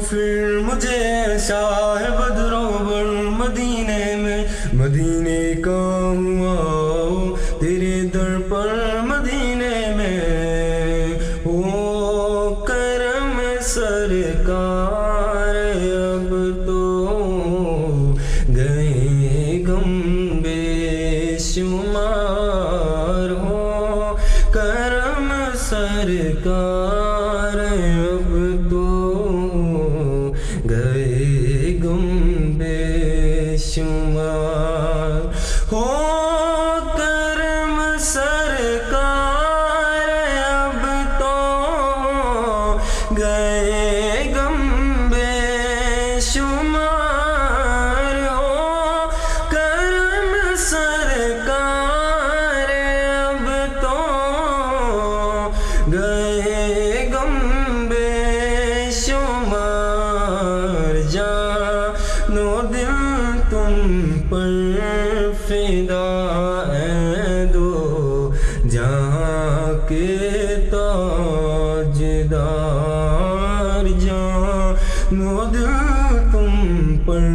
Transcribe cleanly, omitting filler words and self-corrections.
پھر مجھے ایسا ہے بدروبر مدینے میں، مدینے کا ہوا تیرے در پر مدینے میں، او کرم سرکار اب تو گئے غم بے شمار، ہو کرم سرکار اب تو گئے غم بے شمار، ہو کرم سرکار اب تو گئے غم بے شمار، ہو کرم سرکار اب تو گئے غم بے شمار، جان و دل تم پر فدا اے دو جہاں کے تاجدار، جان و دل تم پر